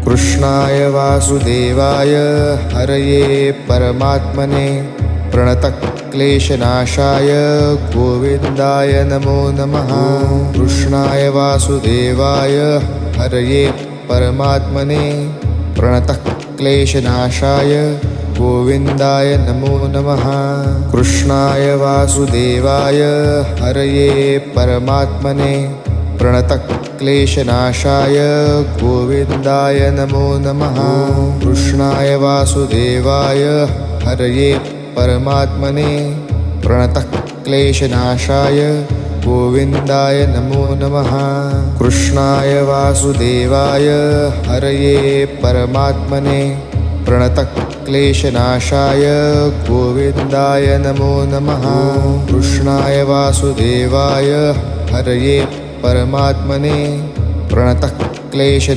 कृष्णाय वासुदेवाय हरये परमात्मने प्रणतक्लेशनाशाय गोविन्दाय नमो नमः। कृष्णाय वासुदेवाय हरये परमात्मने प्रणतक्लेशनाशाय गोविन्दाय नमो नमः। कृष्णाय वासुदेवाय हरये परमात्मने प्रणतक्लेशनाशाय गोविन्दाय नमो नमः। कृष्णाय वासुदेवाय हरये परमात्मने प्रणतक्लेशनाशाय गोविन्दाय नमो नमः। कृष्णाय वासुदेवाय हरये परमात्मने प्रणतक्लेशनाशाय गोविन्दाय नमो नमः। कृष्णाय वासुदेवाय हरये परमात्मने प्रणतक्लेशनाशाय